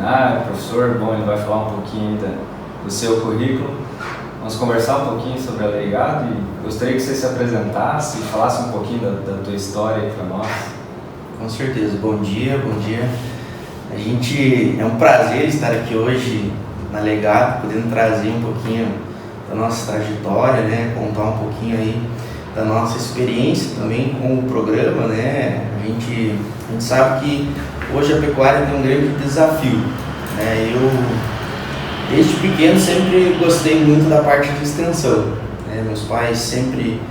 veterinário, professor. Bom, ele vai falar um pouquinho ainda do seu currículo. Vamos conversar um pouquinho sobre a Leigado e gostaria que você se apresentasse e falasse um pouquinho da tua história aí para nós. Com certeza. Bom dia, bom dia. É um prazer estar aqui hoje na Leigado, podendo trazer um pouquinho da nossa trajetória, né? Contar um pouquinho aí da nossa experiência também com o programa, né? A gente sabe que hoje a pecuária tem um grande desafio, né? Eu, desde pequeno, sempre gostei muito da parte de extensão, né? Meus pais sempre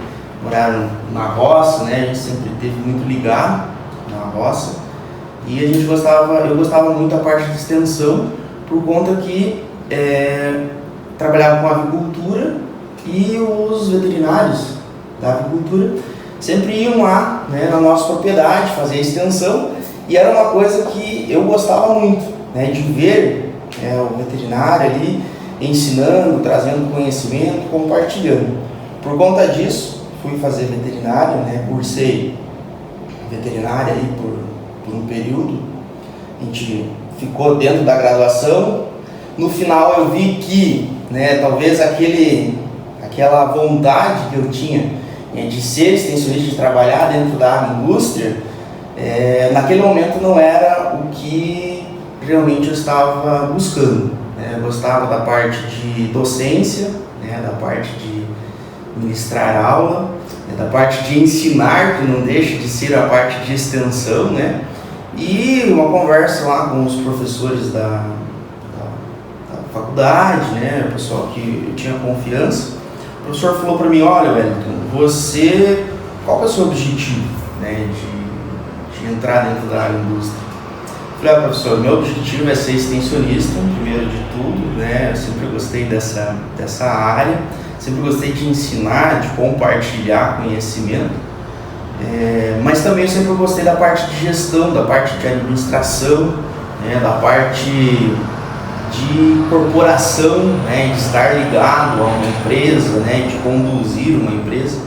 moraram na roça, né? A gente sempre esteve muito ligado na roça e eu gostava muito da parte de extensão por conta que trabalhava com avicultura e os veterinários da avicultura sempre iam lá, né, na nossa propriedade fazer a extensão, e era uma coisa que eu gostava muito, né, de ver o veterinário ali ensinando, trazendo conhecimento, compartilhando. Por conta disso, fui fazer veterinário, né, cursei veterinária ali por um período. A gente ficou dentro da graduação. No final eu vi que, né, talvez aquela vontade que eu tinha de ser extensionista, de trabalhar dentro da agroindústria, naquele momento não era o que realmente eu estava buscando, né? Eu gostava da parte de docência, né, da parte de ministrar aula, né, da parte de ensinar, que não deixa de ser a parte de extensão, né? E uma conversa lá com os professores da faculdade, né, o pessoal que eu tinha confiança. O professor falou para mim: olha, Wellington, qual que é o seu objetivo, né, de entrar dentro da agroindústria? Eu falei: professor, meu objetivo é ser extensionista, primeiro de tudo, né? Eu sempre gostei dessa área, sempre gostei de ensinar, de compartilhar conhecimento, mas também eu sempre gostei da parte de gestão, da parte de administração, né, da parte de corporação, né, de estar ligado a uma empresa, né, de conduzir uma empresa.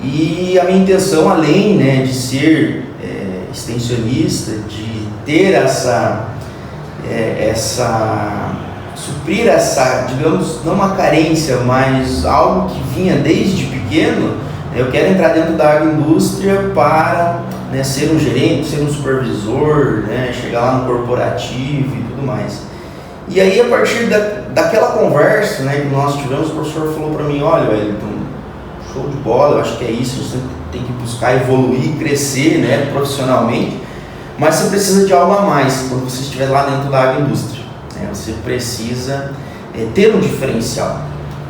E a minha intenção, além, né, de ser extensionista, de ter suprir essa, digamos, não uma carência, mas algo que vinha desde pequeno, eu quero entrar dentro da agroindústria para, né, ser um gerente, ser um supervisor, né, chegar lá no corporativo e tudo mais. E aí, a partir daquela conversa, né, que nós tivemos, o professor falou para mim: olha, Wellington, show de bola, eu acho que é isso, a gente tem que buscar evoluir, crescer, né, profissionalmente, mas você precisa de algo a mais quando você estiver lá dentro da agroindústria, né? Você precisa ter um diferencial,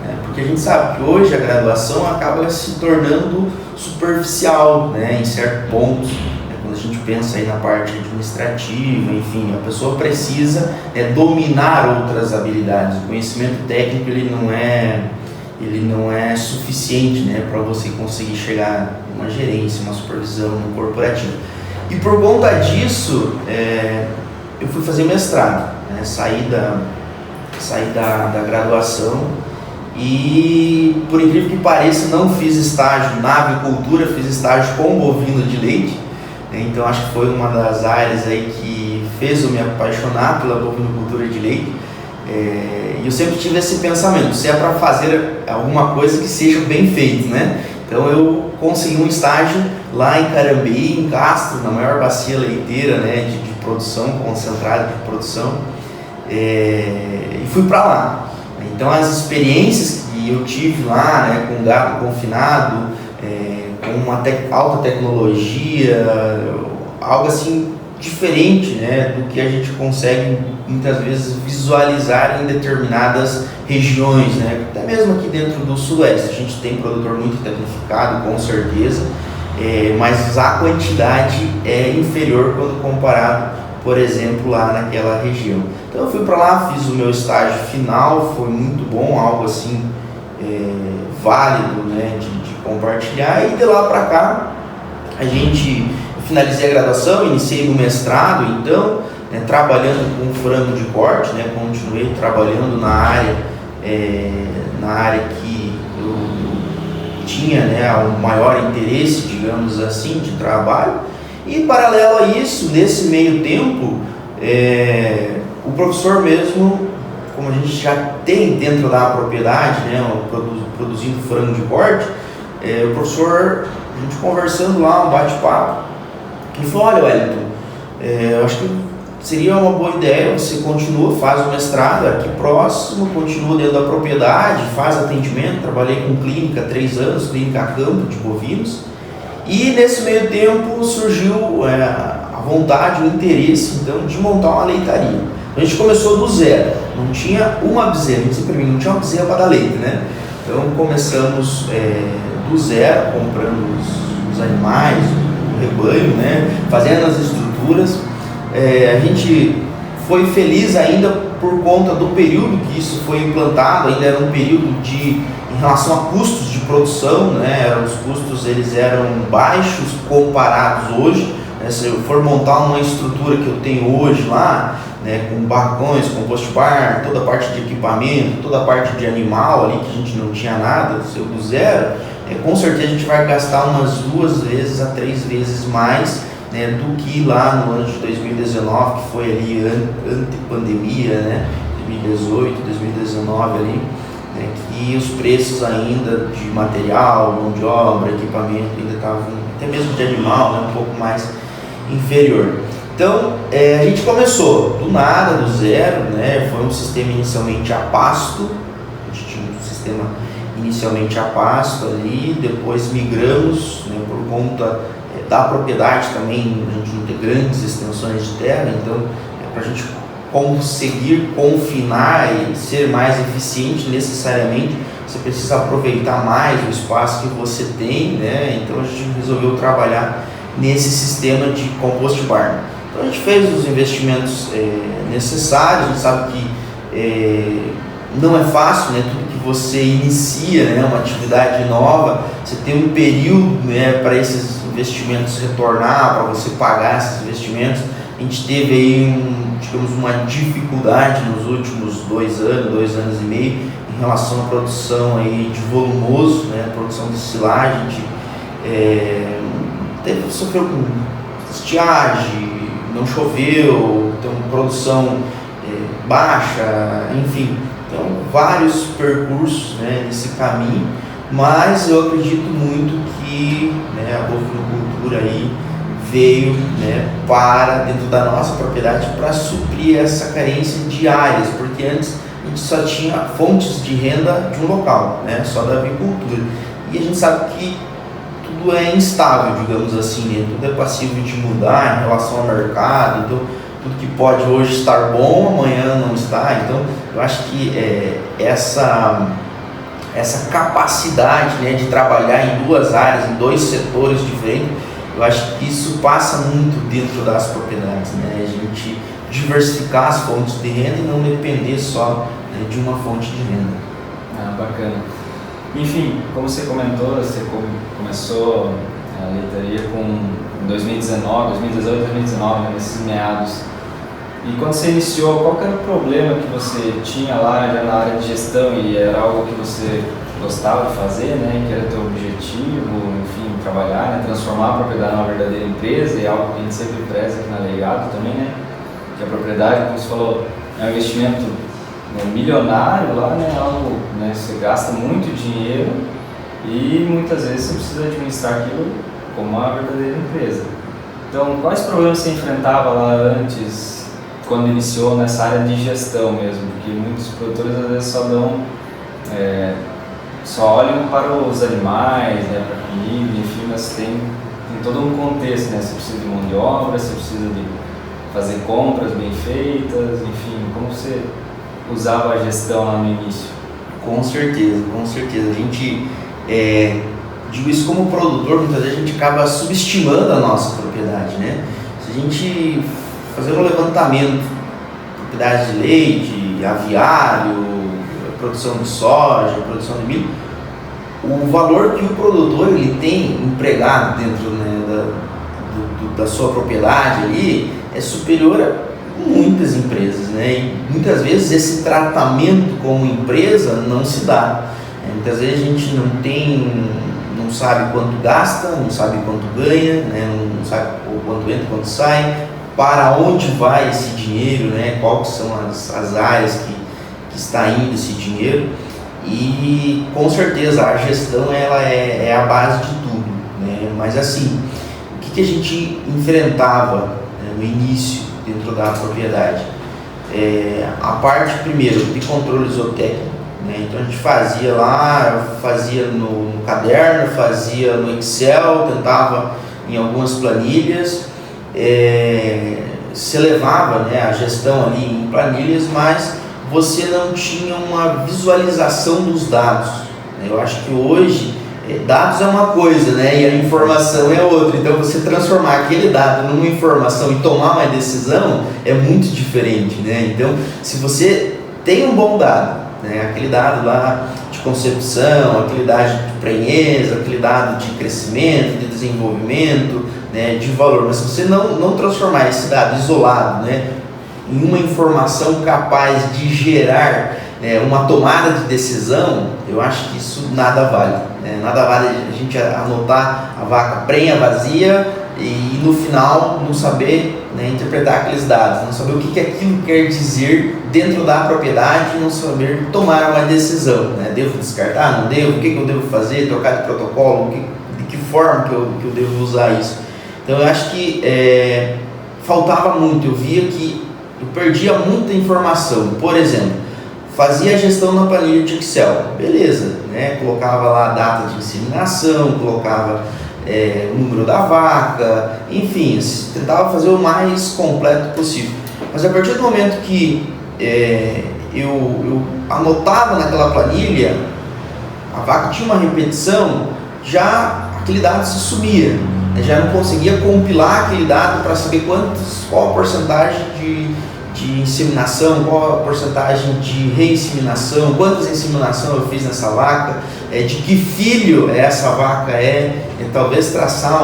né? Porque a gente sabe que hoje a graduação acaba se tornando superficial, né, em certo ponto. Quando a gente pensa aí na parte administrativa, enfim, a pessoa precisa dominar outras habilidades. O conhecimento técnico ele não é suficiente, né, para você conseguir chegar a uma gerência, uma supervisão, um corporativo. E por conta disso, eu fui fazer mestrado, né, saí da graduação e, por incrível que pareça, não fiz estágio na avicultura, fiz estágio com bovino de leite. Então acho que foi uma das áreas aí que fez eu me apaixonar pela bovinocultura de leite. E eu sempre tive esse pensamento: se é para fazer alguma coisa que seja bem feito, né? Então eu consegui um estágio lá em Carambeí, em Castro, na maior bacia leiteira, né, de produção, concentrado de produção, e fui para lá. Então as experiências que eu tive lá, né, com gado confinado, com uma alta tecnologia, algo assim diferente, né, do que a gente consegue muitas vezes visualizar em determinadas regiões, né, até mesmo aqui dentro do Sudoeste. A gente tem produtor muito tecnificado, com certeza, mas a quantidade é inferior quando comparado, por exemplo, lá naquela região. Então eu fui para lá, fiz o meu estágio final, foi muito bom, algo assim válido, né, de compartilhar. E de lá para cá eu finalizei a graduação, iniciei no mestrado, então, né, trabalhando com frango de corte, né, continuei trabalhando na área que eu tinha, né, o maior interesse, digamos assim, de trabalho. E paralelo a isso, nesse meio tempo, o professor mesmo, como a gente já tem dentro da propriedade, né, produzindo frango de corte, o professor, a gente conversando lá, um bate-papo, ele falou: olha, Wellington, eu acho que seria uma boa ideia, você continua, faz o mestrado aqui próximo, continua dentro da propriedade, faz atendimento. Trabalhei com clínica 3 anos, clínica a campo de bovinos, e nesse meio tempo surgiu a vontade, o interesse então de montar uma leitaria. A gente começou do zero, não tinha uma bezerra, não tinha uma bezerra para dar leite, né? Então começamos do zero, comprando os animais, o rebanho, né? Fazendo as estruturas. A gente foi feliz ainda por conta do período que isso foi implantado. Ainda era um período em relação a custos de produção, né? Os custos eles eram baixos comparados hoje, né? Se eu for montar uma estrutura que eu tenho hoje lá, né, com barracões, compost bar, toda a parte de equipamento, toda a parte de animal ali que a gente não tinha nada, do zero, com certeza a gente vai gastar umas 2 vezes a 3 vezes mais, né, do que lá no ano de 2019, que foi ali ante-pandemia, né, 2018, 2019 ali, né, que os preços ainda de material, mão de obra, equipamento ainda estavam, até mesmo de animal, né, um pouco mais inferior. Então, a gente começou do nada, do zero, né? Foi um sistema inicialmente a pasto, a gente tinha um sistema inicialmente a pasto ali, depois migramos, né, por conta da propriedade também, a gente não tem grandes extensões de terra, então para a gente conseguir confinar e ser mais eficiente necessariamente, você precisa aproveitar mais o espaço que você tem, né? Então a gente resolveu trabalhar nesse sistema de compost barn. Então a gente fez os investimentos necessários. A gente sabe que não é fácil, né? Tudo que você inicia, né, uma atividade nova, você tem um período, né, para esses investimentos retornar, para você pagar esses investimentos. A gente teve aí uma dificuldade nos últimos 2 anos e meio, em relação à produção aí de volumoso, né, produção de silagem. A gente sofreu com estiagem, não choveu, então produção baixa, enfim, então vários percursos, né, nesse caminho, mas eu acredito muito que, né, a bovinocultura aí veio, né, para dentro da nossa propriedade para suprir essa carência de áreas, porque antes a gente só tinha fontes de renda de um local, né, só da avicultura, e a gente sabe que tudo é instável, digamos assim, né? Tudo é passível de mudar em relação ao mercado, então tudo que pode hoje estar bom, amanhã não está. Então eu acho que essa capacidade, né, de trabalhar em 2 áreas, em 2 setores diferentes, eu acho que isso passa muito dentro das propriedades, né? A gente diversificar as fontes de renda e não depender só, né, de uma fonte de renda. Bacana. Enfim, como você comentou, você começou a leitaria em 2019, 2018, 2019, né, nesses meados. E quando você iniciou, qual que era o problema que você tinha lá já na área de gestão, e era algo que você gostava de fazer, né, que era teu objetivo, enfim, trabalhar, né, transformar a propriedade numa verdadeira empresa, e algo que a gente sempre preza aqui na Legado também, né, que a propriedade, como você falou, é um investimento, né, milionário lá, né, algo, né, você gasta muito dinheiro e muitas vezes você precisa administrar aquilo como uma verdadeira empresa. Então, quais problemas você enfrentava lá antes, quando iniciou nessa área de gestão mesmo? Porque muitos produtores às vezes só olham para os animais, né, para a comida, enfim, mas tem todo um contexto, né? Você precisa de mão de obra, você precisa de fazer compras bem feitas, enfim, como você usava a gestão lá no início? Com certeza, com certeza. A gente, digo isso como produtor, muitas vezes a gente acaba subestimando a nossa propriedade, né? Se a gente fazer um levantamento, propriedade de leite, aviário, produção de soja, produção de milho, o valor que o produtor ele tem empregado dentro, né, da sua propriedade ali é superior a muitas empresas, né? E muitas vezes esse tratamento como empresa não se dá. Muitas vezes a gente não sabe quanto gasta, não sabe quanto ganha, né? Não sabe quanto entra, quanto sai, para onde vai esse dinheiro, né? Quais são as áreas que está indo esse dinheiro. E com certeza a gestão ela é a base de tudo, né? Mas assim, o que a gente enfrentava, né, no início dentro da propriedade? A parte primeiro de controle zootécnico, né? Então a gente fazia no caderno, fazia no Excel, tentava em algumas planilhas, se levava, né, a gestão ali em planilhas, mas você não tinha uma visualização dos dados. Eu acho que hoje dados é uma coisa, né, e a informação é outra. Então você transformar aquele dado numa informação e tomar uma decisão é muito diferente, né? Então se você tem um bom dado, né, aquele dado lá de concepção, aquele dado de prenhez, aquele dado de crescimento, de desenvolvimento, né, de valor, mas se você não transformar esse dado isolado, né, em uma informação capaz de gerar, né, uma tomada de decisão, eu acho que isso nada vale, né? Nada vale a gente anotar a vaca prenha, vazia e no final não saber, né, interpretar aqueles dados, não saber o que aquilo quer dizer dentro da propriedade, não saber tomar uma decisão, né? Devo descartar, não devo, o que eu devo fazer, trocar de protocolo, de que forma que eu devo usar isso. Então eu acho que faltava muito, eu via que eu perdia muita informação. Por exemplo, fazia a gestão na planilha de Excel, beleza, né? Colocava lá a data de inseminação, colocava o número da vaca, enfim, tentava fazer o mais completo possível. Mas a partir do momento que eu anotava naquela planilha, a vaca tinha uma repetição, já aquele dado se sumia. Eu já não conseguia compilar aquele dado para saber qual a porcentagem de inseminação, qual a porcentagem de reinseminação, quantas inseminações eu fiz nessa vaca, de que filho essa vaca talvez traçar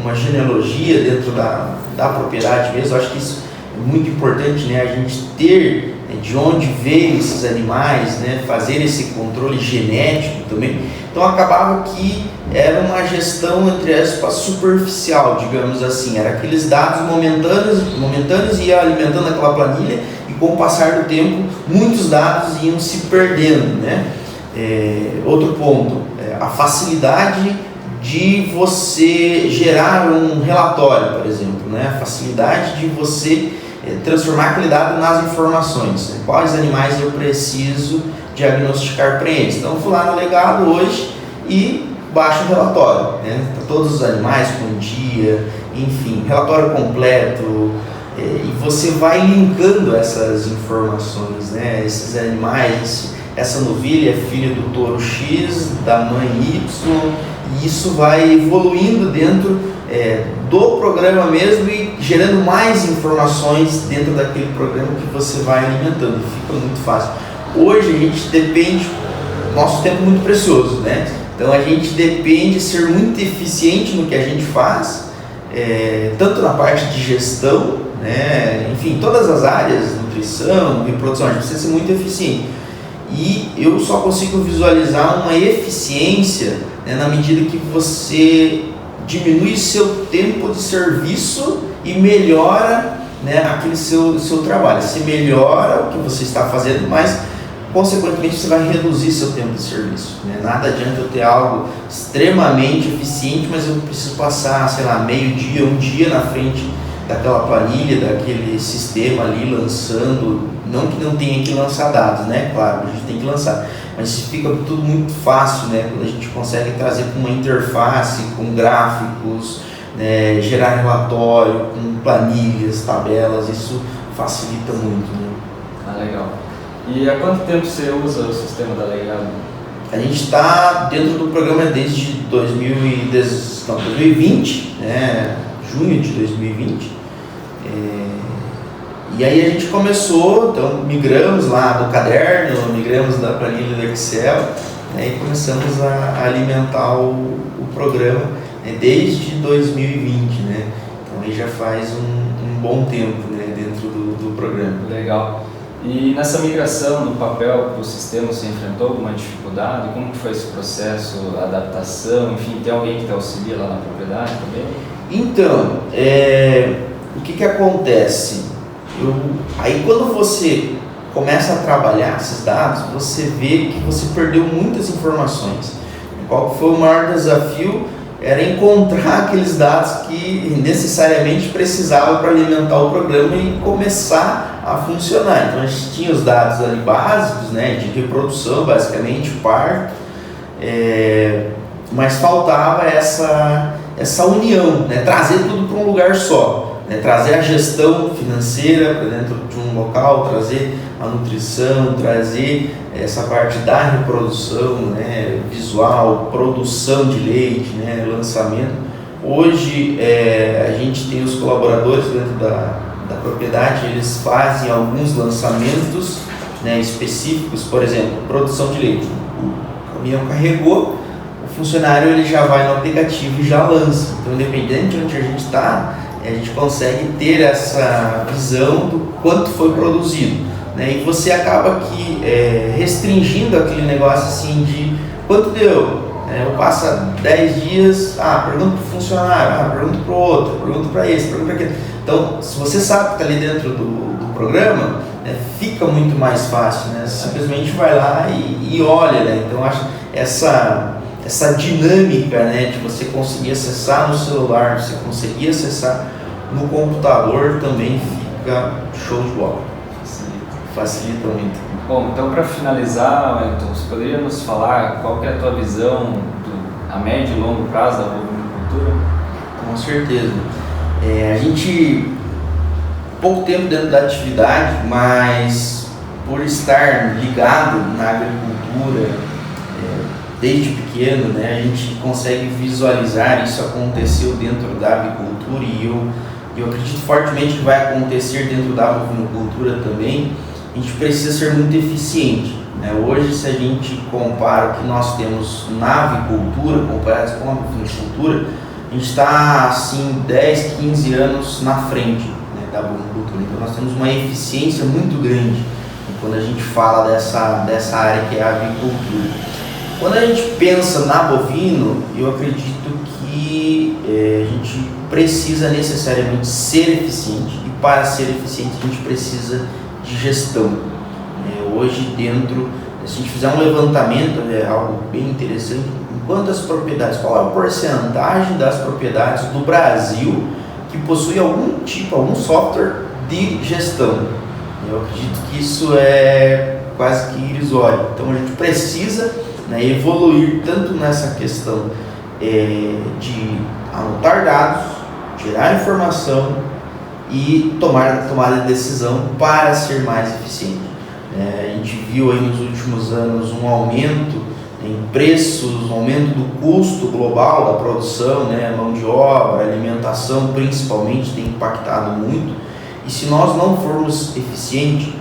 uma genealogia dentro da propriedade mesmo. Eu acho que isso é muito importante, né? A gente ter de onde veio esses animais, né? Fazer esse controle genético também. Então acabava que era uma gestão, entre aspas, superficial, digamos assim. Era aqueles dados momentâneos ia alimentando aquela planilha e com o passar do tempo muitos dados iam se perdendo, né? Outro ponto, a facilidade de você gerar um relatório, por exemplo, né? A facilidade de você transformar aquele dado nas informações, né? Quais animais eu preciso diagnosticar para eles. Então eu fui lá no legado hoje e baixo o relatório, né? Para todos os animais com dia, enfim, relatório completo, e você vai linkando essas informações, né? Esses animais, essa novilha é filha do touro X, da mãe Y, e isso vai evoluindo dentro do programa mesmo e gerando mais informações dentro daquele programa que você vai alimentando. Fica muito fácil. Hoje a gente depende, nosso tempo é muito precioso, né? Então a gente depende de ser muito eficiente no que a gente faz, tanto na parte de gestão, né? Enfim, todas as áreas, nutrição, reprodução, a gente precisa ser muito eficiente. E eu só consigo visualizar uma eficiência, né, na medida que você diminui seu tempo de serviço e melhora, né, aquele seu trabalho. Você melhora o que você está fazendo, mas consequentemente você vai reduzir seu tempo de serviço, né? Nada adianta eu ter algo extremamente eficiente, mas eu preciso passar, sei lá, meio-dia, um dia na frente daquela planilha, daquele sistema ali lançando. Não que não tenha que lançar dados, né? Claro, a gente tem que lançar, mas fica tudo muito fácil, né? Quando a gente consegue trazer com uma interface, com gráficos, né? Gerar relatório, com planilhas, tabelas, isso facilita muito, né? Ah, legal. E há quanto tempo você usa o sistema da Legado? A gente está dentro do programa desde 2020, né? Junho de 2020. E aí a gente começou, então migramos lá do caderno, migramos da planilha do Excel, né, e começamos a alimentar o programa, né, desde 2020, né? Então aí já faz um bom tempo, né, dentro do programa. Legal. E nessa migração do papel para o sistema, você enfrentou alguma dificuldade? Como que foi esse processo, a adaptação? Enfim, tem alguém que te auxilia lá na propriedade também? Então, o que acontece? Aí quando você começa a trabalhar esses dados, você vê que você perdeu muitas informações. Qual foi o maior desafio? Era encontrar aqueles dados que necessariamente precisavam para alimentar o programa e começar a funcionar. Então a gente tinha os dados ali básicos, né, de reprodução, basicamente, parto, mas faltava essa união, né, trazer tudo para um lugar só, né, trazer a gestão financeira para dentro de um local, trazer a nutrição, trazer essa parte da reprodução, né, visual, produção de leite, né, lançamento. Hoje a gente tem os colaboradores dentro da propriedade, eles fazem alguns lançamentos, né, específicos, por exemplo, produção de leite. O caminhão carregou, o funcionário ele já vai no aplicativo e já lança. Então, independente de onde a gente está, a gente consegue ter essa visão do quanto foi produzido. Né, e você acaba aqui restringindo aquele negócio assim de quanto deu. Eu passo 10 dias, pergunto para o funcionário, pergunto para o outro, pergunto para esse, pergunto para aquele. Então, se você sabe que está ali dentro do programa, fica muito mais fácil, né? Você simplesmente vai lá e olha, né? Então, acho essa dinâmica, né, de você conseguir acessar no celular, você conseguir acessar no computador também fica show de bola. Facilita muito. Bom, então para finalizar, Wellington, você poderia nos falar qual que é a tua visão a médio e longo prazo da bovinocultura? Com certeza. A gente, pouco tempo dentro da atividade, mas por estar ligado na agricultura desde pequeno, né, a gente consegue visualizar isso aconteceu dentro da avicultura e eu acredito fortemente que vai acontecer dentro da bovinocultura também. A gente precisa ser muito eficiente, né? Hoje, se a gente compara o que nós temos na avicultura, comparado com a bovinocultura, a gente está assim 10, 15 anos na frente, né, da bovinocultura. Então nós temos uma eficiência muito grande quando a gente fala dessa área que é a avicultura. Quando a gente pensa na bovino, eu acredito que a gente precisa necessariamente ser eficiente, e para ser eficiente a gente precisa de gestão. Hoje dentro, se a gente fizer um levantamento, é algo bem interessante, em quantas propriedades, qual é a porcentagem das propriedades do Brasil que possui algum software de gestão? Eu acredito que isso é quase que irrisório. Então a gente precisa, né, evoluir tanto nessa questão de anotar dados, gerar informação e tomar de decisão para ser mais eficiente. A gente viu aí nos últimos anos um aumento em preços, um aumento do custo global da produção, né, mão de obra, alimentação principalmente tem impactado muito. E se nós não formos eficientes,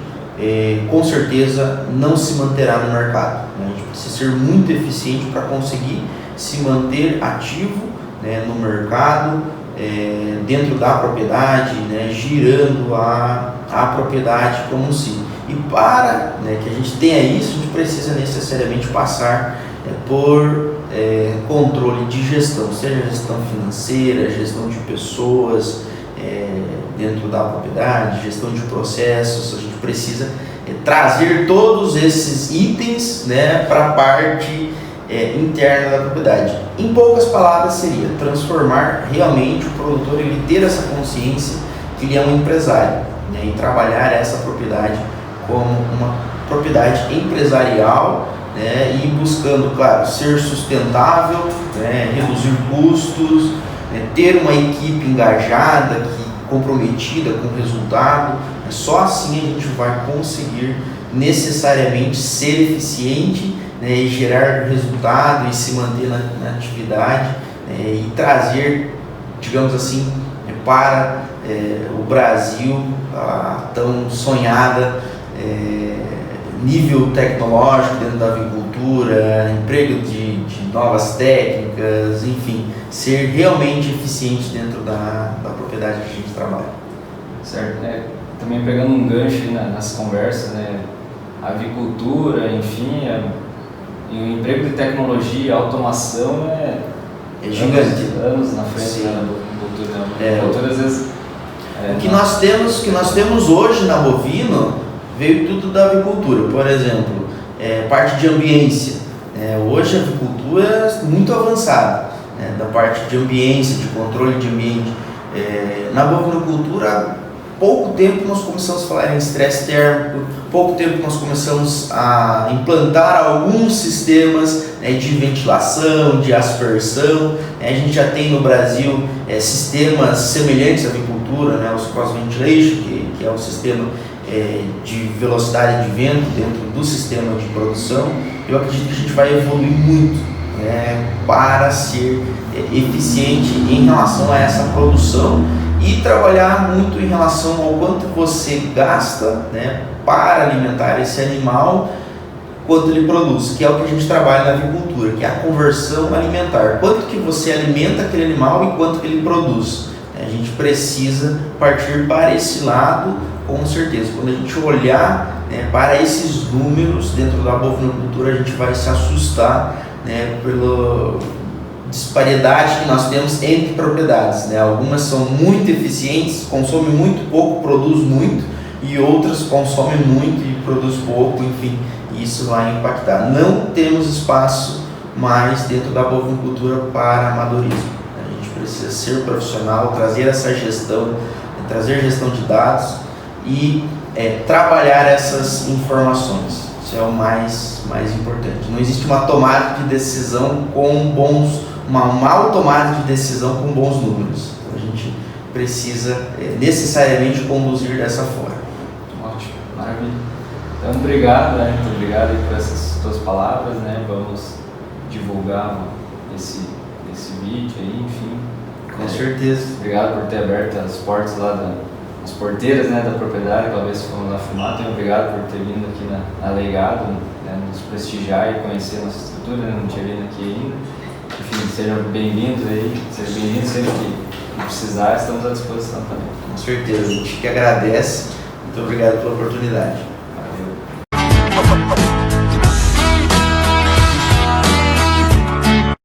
com certeza não se manterá no mercado. A gente precisa ser muito eficiente para conseguir se manter ativo, né, no mercado, dentro da propriedade, né, girando a propriedade como um si. E para, né, que a gente tenha isso, a gente precisa necessariamente passar por controle de gestão, seja gestão financeira, gestão de pessoas dentro da propriedade, gestão de processos. A gente precisa trazer todos esses itens, né, para a parte interna da propriedade. Em poucas palavras seria transformar realmente o produtor, ele ter essa consciência que ele é um empresário, né, e trabalhar essa propriedade como uma propriedade empresarial, né, e buscando, claro, ser sustentável, né, reduzir custos, né, ter uma equipe engajada, comprometida com o resultado. Só assim a gente vai conseguir necessariamente ser eficiente, né, e gerar resultado e se manter na atividade, e trazer, digamos assim, para o Brasil a tão sonhada nível tecnológico dentro da avicultura, emprego de novas técnicas, enfim, ser realmente eficiente dentro da propriedade que a gente trabalha. Certo, também pegando um gancho aí nas conversas, né, a avicultura, enfim, e o emprego de tecnologia, automação é gigante. Anos na frente da agricultura. A agricultura às vezes O que nós temos hoje na Bovino veio tudo da avicultura. Por exemplo, parte de ambiência. Hoje a avicultura é muito avançada, da parte de ambiência, de controle de ambiente. Na bovinocultura, há pouco tempo nós começamos a falar em estresse térmico, pouco tempo nós começamos a implantar alguns sistemas de ventilação, de aspersão. A gente já tem no Brasil sistemas semelhantes à avicultura, os cross ventilation, que é um sistema de velocidade de vento dentro do sistema de produção. Eu acredito que a gente vai evoluir muito para ser eficiente em relação a essa produção e trabalhar muito em relação ao quanto você gasta para alimentar esse animal, quanto ele produz, que é o que a gente trabalha na avicultura, que é a conversão alimentar. Quanto que você alimenta aquele animal e quanto que ele produz. A gente precisa partir para esse lado, com certeza. Quando a gente olhar para esses números dentro da bovinocultura, a gente vai se assustar pela disparidade que nós temos entre propriedades. Algumas são muito eficientes, consomem muito pouco, produzem muito, e outras consomem muito e produzem pouco, enfim, isso vai impactar. Não temos espaço mais dentro da bovinocultura para amadorismo. A gente precisa ser profissional, trazer essa gestão, trazer gestão de dados e trabalhar essas informações. Isso é o mais importante. Não existe uma tomada de decisão uma mal tomada de decisão com bons números. Então, a gente precisa necessariamente conduzir dessa forma. Ótimo, maravilha. Então, obrigado, muito obrigado por essas tuas palavras, Vamos divulgar esse vídeo aí, enfim. Com certeza. Obrigado por ter aberto as portas lá as porteiras da propriedade, talvez fomos lá filmar. Então, obrigado por ter vindo aqui na Legado, nos prestigiar e conhecer a nossa estrutura, não tinha vindo aqui ainda. Enfim, sejam bem-vindos aí, sempre que precisar, estamos à disposição também. Com certeza, a gente que agradece. Muito obrigado pela oportunidade.